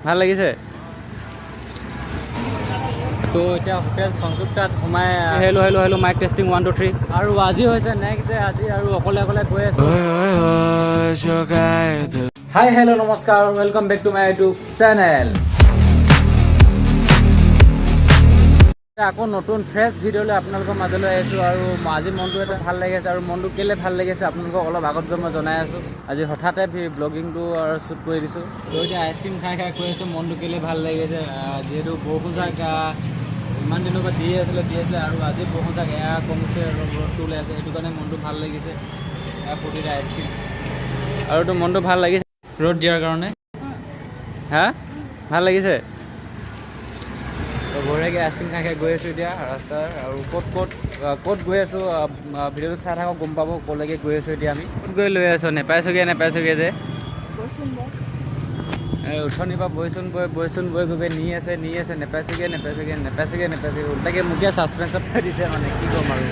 ভাল লাগিছে তো এতিয়া হোটেল সংযুক্তাত সোমাই হেল্ল' মাইক টেষ্টিং 1 2 3 আৰু আজি হৈছে নেক্সট ডে আজি আৰু অকলে গৈ আছোঁ হাই হেল্ল' নমস্কাৰ welcome back to my YouTube channel আকৌ নতুন ফ্ৰেছ ভিডিঅ' লৈ আপোনালোকৰ মাজলৈ আহিছোঁ আৰু আজি মনটো এটা ভাল লাগি আছে আৰু মনটো কেলৈ ভাল লাগি আছে আপোনালোকক অলপ আগত গৈ মই জনাই আছোঁ আজি হঠাতে ব্লগিংটো আৰু শ্বুট কৰি দিছোঁ তো এতিয়া আইচক্ৰীম খাই কৈ আছোঁ মনটো কেলৈ ভাল লাগি আছে যিহেতু বৰষুণ যাক ইমান দিনৰ পৰা দি আছিলে আৰু আজি বৰষুণ যাক এয়া কমিছে ৰ'দটো ওলাই আছে সেইটো কাৰণে মনটো ভাল লাগিছে এয়া প্ৰতিটা আইচক্ৰীম আৰু তো মনটো ভাল লাগিছে ৰ'দ দিয়াৰ কাৰণে হা ভাল লাগিছে বঢ়িয়াকৈ আইচক্ৰীম খাই গৈ আছোঁ এতিয়া ৰাস্তাৰ আৰু ক'ত গৈ আছোঁ ভিডিঅ'টো চাই থাকক গম পাব ক'লৈকে গৈ আছোঁ এতিয়া আমি ক'ত গৈ লৈ আছোঁ নেপাইছোগৈ যে উঠনিৰ পৰা বৈচোন বৈ গৈ নি আছে নেপাইছোগৈ ওলটাকৈ মোকে ছাছপেঞ্চত থৈ দিছে মানে কি ক'ম আৰু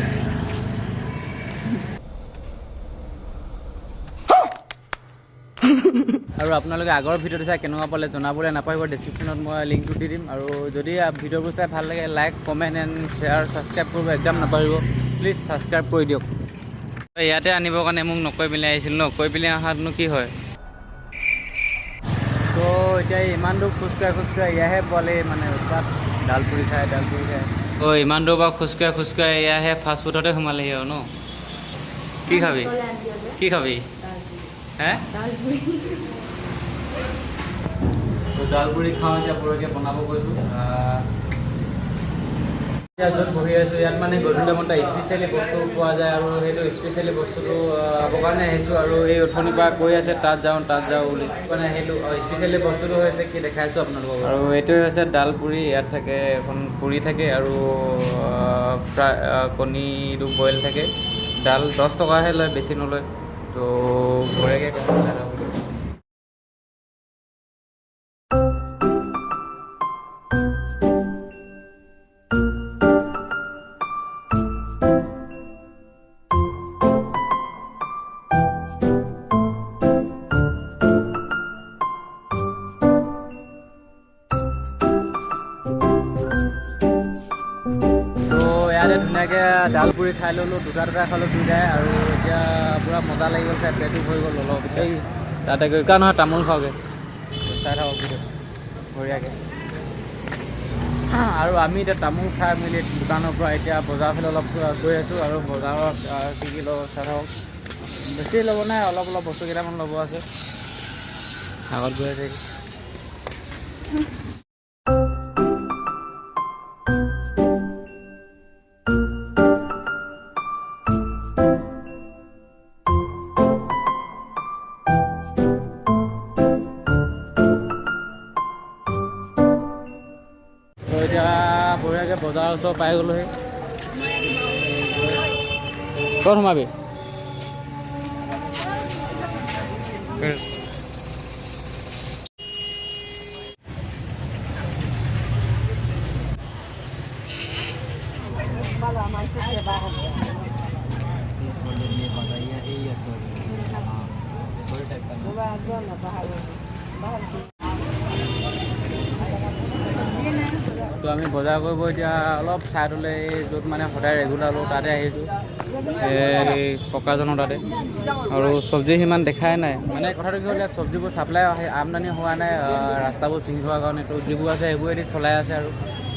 আৰু আপোনালোকে আগৰ ভিডিঅ'টো চাই কেনেকুৱা পালে জনাবলৈ নাপাহৰিব ডেছক্ৰিপশ্যনত মই লিংকটো দি দিম আৰু যদি ভিডিঅ'বোৰ চাই ভাল লাগে like comment and share subscribe কৰিব একদম নাপাহৰিব প্লিজ ছাবস্ক্ৰাইব কৰি দিয়ক ইয়াতে আনিবৰ কাৰণে মোক নকৈ পিনে আহিছিল কৈ পিনে অহাতনো কি হয় তো এতিয়া ইমান দূৰ খোজকাঢ়ি এয়াহে পোৱালি মানে উৎপাত ডালপুৰি খায় ইমান দূৰ পৰা খোজকাঢ়ি এয়াহে ফাষ্ট ফুডতে সোমালেহি আৰু ন কি খাবি হে ডালপুৰি খাওঁ এতিয়া পৰহিকৈ বনাব গৈছোঁ এতিয়া য'ত বহি আছোঁ ইয়াত মানে গধূলি টাইমত স্পেচিয়েলি বস্তু পোৱা যায় আৰু সেইটো স্পেচিয়েলি বস্তুটো খাবৰ কাৰণে আহিছোঁ আৰু এই উঠনিৰ পৰা কৈ আছে তাত যাওঁ বুলি মানে সেইটো স্পেচিয়েলি বস্তুটো হৈছে কি দেখাইছোঁ আপোনালোকক আৰু এইটোৱে হৈছে ডালপুৰি ইয়াত থাকে এখন পুৰি থাকে আৰু কণীটো বইল থাকে ডাল 10 টকাহে লয় বেছি নলয় তো বঢ়িয়াকৈ ধুনীয়াকৈ ডালপুৰি খাই ল'লোঁ দুটা খালোঁ দুটাই আৰু এতিয়া পূৰা মজা লাগি গ'ল খাই পেটটো ভৰি গ'ল অলপ এই তাতে গৈ নহয় তামোল খাওঁগৈ চাই থাকক ভিডিঅ' বঢ়িয়াকৈ আৰু আমি এতিয়া তামোল খাই মেলি দোকানৰ পৰা এতিয়া বজাৰ ফালে অলপ গৈ আছোঁ আৰু বজাৰত কি ল'ব চাই থাকক বেছি ল'ব নাই অলপ বস্তু কেইটামান ল'ব আছে আগত গৈ আছে এতিয়া বঢ়িয়াকৈ বজাৰৰ ওচৰ পাই গ'লোহি ক'ত সোমাবি তো আমি বজাৰ কৰিব এতিয়া অলপ ছাইডলৈ য'ত মানে সদায় ৰেগুলাৰ লওঁ তাতে আহিছোঁ এই ককাজনৰ তাতে আৰু চব্জি সিমান দেখাই নাই মানে কথাটো কি হ'ল ইয়াত চব্জিবোৰ চাপ্লাই আমদানি হোৱা নাই ৰাস্তাবোৰ ছিঙি হোৱাৰ কাৰণে তো যিবোৰ আছে সেইবোৰেদি চলাই আছে আৰু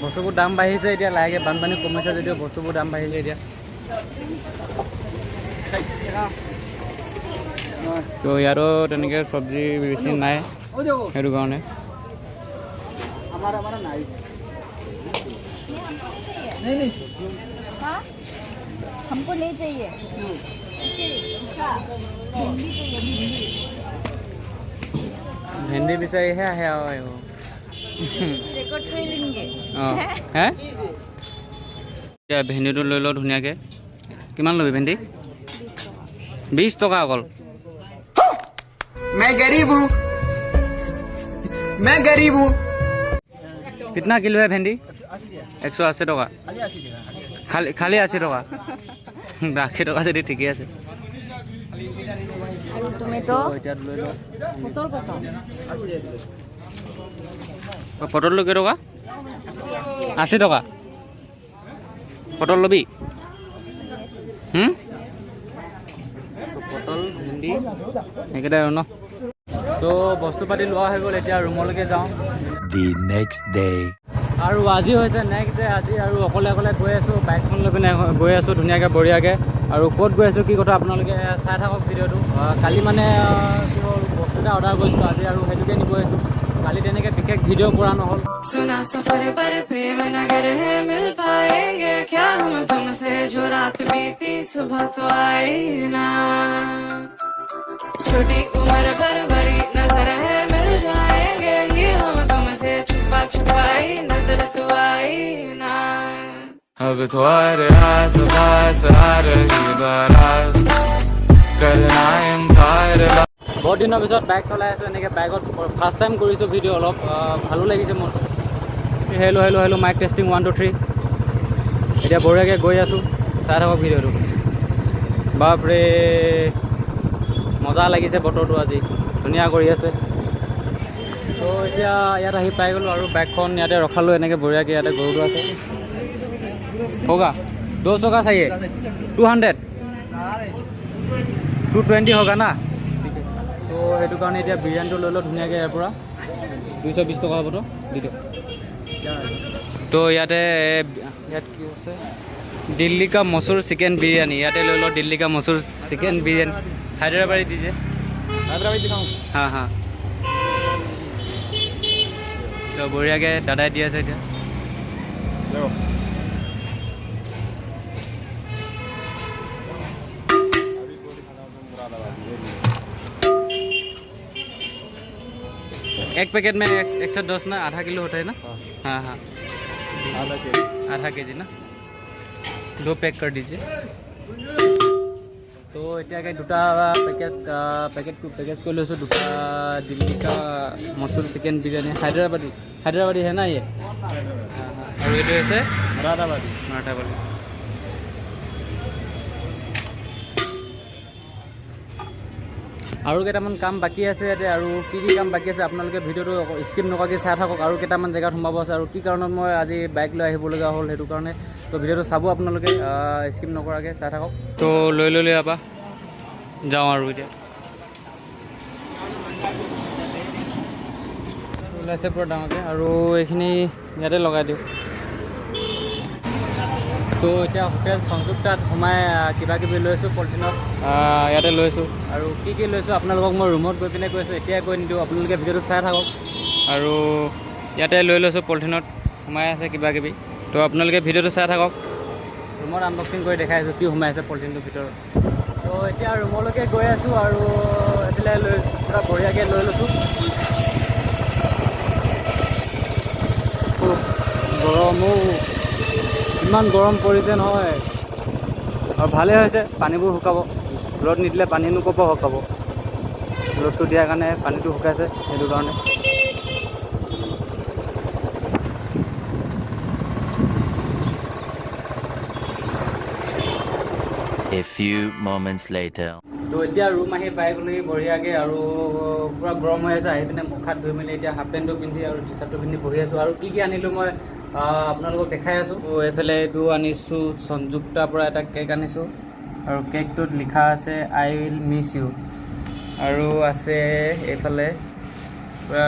বস্তুবোৰ দাম বাঢ়িছে এতিয়া লাহেকৈ বানপানী কমিছে যদিও বস্তুবোৰ দাম বাঢ়িছে এতিয়া তো ইয়াতো তেনেকৈ চব্জি বেছি নাই সেইটো কাৰণে नहीं हाँ हमको नहीं चाहिए भिंडी বিচাৰি হে আহে আৰু ৰেকৰ্ড কৰি লিংগে হে এতিয়া ভেন্দিটো লৈ লওঁ ধুনীয়াকৈ কিমান ল'বি ভেন্দি 20 টকা অকল मैं गरीब हूँ कितना किलो है भिंडी 180 टका खाली 80 टका 80 टका যদি ঠিকই আছে টমেটো এতিয়া লৈ লওঁ পটল পটলটো কেইটকা 80 টকা পটল ল'বি পটল ভেন্দি এইকেইটাই আৰু ন তো বস্তু পাতি লোৱা হৈ গ'ল এতিয়া ৰুমলৈকে যাওঁ The next day. আৰু আজি হৈছে নেক্সট ডে আজি আৰু অকলে অকলে গৈ আছোঁ বাইকখন লৈ পিনে গৈ আছোঁ ধুনীয়াকৈ বঢ়িয়াকৈ আৰু ক'ত গৈ আছোঁ কি কথা আপোনালোকে চাই থাকক ভিডিঅ'টো কালি মানে কি হ'ল বস্তু এটা অৰ্ডাৰ কৰিছিলোঁ আজি আৰু সেইটোকে নিব আহিছোঁ কালি তেনেকৈ বিশেষ ভিডিঅ' কৰা নহ'ল सुना सफर पर प्रेम नगर है मिल पाएंगे क्या हम तुमसे जो रात बीती सुबह तो आई ना छोटी उम्र पर बड़ी नजर है मिल जाएंगे ये हम तुमसे छुपा छुपाई नजर तो आई ना अब तो आ रहा करना इनकार বহুত দিনৰ পিছত বাইক চলাই আছোঁ এনেকৈ বাইকত ফাৰ্ষ্ট টাইম কৰিছোঁ ভিডিঅ' অলপ ভালো লাগিছে মনটো হেল্ল' মাইক টেষ্টিং 1 2 3 এতিয়া বঢ়িয়াকৈ গৈ আছোঁ চাই থাকক ভিডিঅ'টো বাপৰে মজা লাগিছে বতৰটো আজি ধুনীয়া কৰি আছে তো এতিয়া ইয়াত আহি পাই গ'লোঁ আৰু বাইকখন ইয়াতে ৰখালোঁ এনেকৈ বঢ়িয়াকৈ ইয়াতে গৰুটো আছে होगा 200 का चाहिए 200 220 होगा ना তো সেইটো কাৰণে এতিয়া বিৰিয়ানীটো লৈ লওঁ ধুনীয়াকৈ ইয়াৰ পৰা 220 টকা হ'বতো দি দিয়ক তো ইয়াতে ইয়াত কি আছে দিল্লী কা মচুৰ চিকেন বিৰিয়ানী ইয়াতে লৈ লওঁ দিল্লী কা মচুৰ চিকেন বিৰিয়ানী হায়দৰাবাদী দিছে হায়দৰাবাদী দিখাওঁ হা হা তো বঢ়িয়াকৈ দাদাই দি আছে এতিয়া एक पैकेट में 110 ना आधा किलो होता है ना हाँ हाँ आधा के जी ना 2 पैक कर दीजिए तो এতিয়া দুটা পেকেট কৰি লৈছোঁ দুটা দিল্লী কা মচুৰ চিকেন বিৰিয়ানী হায়দৰাবাদী है ना ये हाँ हाँ और ये আছে মৰাঠাবাদী আৰু কেইটামান কাম বাকী আছে ইয়াতে আৰু কি কাম বাকী আছে আপোনালোকে ভিডিঅ'টো স্কিপ নকৰাকৈ চাই থাকক আৰু কেইটামান জেগাত সোমাব আছে আৰু কি কাৰণত মই আজি বাইক লৈ আহিবলগীয়া হ'ল সেইটো কাৰণে তো ভিডিঅ'টো চাব আপোনালোকে স্কিপ নকৰাকৈ চাই থাকক তো লৈ ইয়াৰপৰা যাওঁ আৰু এতিয়া ওলাইছে পূৰা ডাঙৰকৈ আৰু এইখিনি ইয়াতে লগাই দিওঁ তো এতিয়া হোটেল সংযুক্তাত সোমাই কিবা কিবি লৈছোঁ পলিথিনত ইয়াতে লৈছোঁ আৰু কি লৈছোঁ আপোনালোকক মই ৰুমত গৈ পিনে কৈছোঁ এতিয়াই কৈ নিদিওঁ আপোনালোকে ভিডিঅ'টো চাই থাকক আৰু ইয়াতে লৈ লৈছোঁ পলিথিনত সোমাই আছে কিবা কিবি তো আপোনালোকে ভিডিঅ'টো চাই থাকক ৰুমত আনবক্সিং কৰি দেখাই আছোঁ কি সোমাই আছে পলিথিনটোৰ ভিতৰত তো এতিয়া ৰুমলৈকে গৈ আছোঁ আৰু এইফালে লৈ পূৰা বঢ়িয়াকৈ লৈ লৈছোঁ গৰমো ইমান গৰম পৰিছে নহয় আৰু ভালেই হৈছে পানীবোৰ শুকাব ৰ'দ নিদিলে পানীনো ক'ৰ পৰা শুকাব ৰ'দটো দিয়াৰ কাৰণে পানীটো শুকাইছে সেইটো কাৰণে A few moments later. তো এতিয়া ৰুম আহি পাই গ'লোহি বঢ়িয়াকৈ আৰু পূৰা গৰম হৈ আছে আহি পিনে মুখ হাত ধুই মেলি এতিয়া হাফ পেণ্টটো পিন্ধি আৰু টি চাৰ্টটো পিন্ধি বহি আছোঁ আৰু কি আনিলোঁ মই আপোনালোকক দেখাই আছোঁ এইফালে এইটো আনিছোঁ সংযুক্তাৰ পৰা এটা কেক আনিছোঁ আৰু কেকটোত লিখা আছে আই উইল মিছ ইউ আৰু আছে এইফালে পূৰা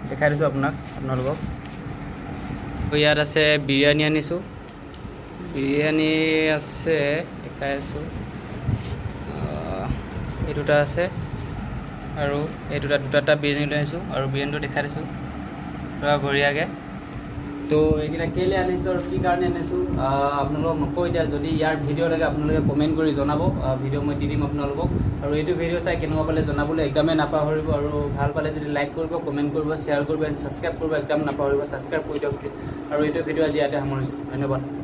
দেখাই দিছোঁ আপোনালোকক ইয়াত আছে বিৰিয়ানী আনিছোঁ বিৰিয়ানী আছে দেখাই আছোঁ এই দুটা আছে আৰু এই দুটা বিৰিয়ানী লৈ আহিছোঁ আৰু বিৰিয়ানীটো দেখাই দিছোঁ পূৰা বঢ়িয়াকৈ তো এইকেইটা কেলৈ আনিছোঁ আৰু কি কাৰণে আনিছোঁ আপোনালোকক নকওঁ এতিয়া যদি ইয়াৰ ভিডিঅ' লাগে আপোনালোকে কমেণ্ট কৰি জনাব ভিডিঅ' মই দি দিম আপোনালোকক আৰু এইটো ভিডিঅ' চাই কেনেকুৱা পালে জনাবলৈ একদমেই নাপাহৰিব আৰু ভাল পালে যদি লাইক কৰিব কমেণ্ট কৰিব শ্বেয়াৰ কৰিব এণ্ড ছাবস্ক্ৰাইব কৰিব একদম নাপাহৰিব ছাবস্ক্ৰাইব কৰি দিয়ক প্লিজ আৰু এইটো ভিডিঅ' আজি ইয়াতে সামৰিছোঁ ধন্যবাদ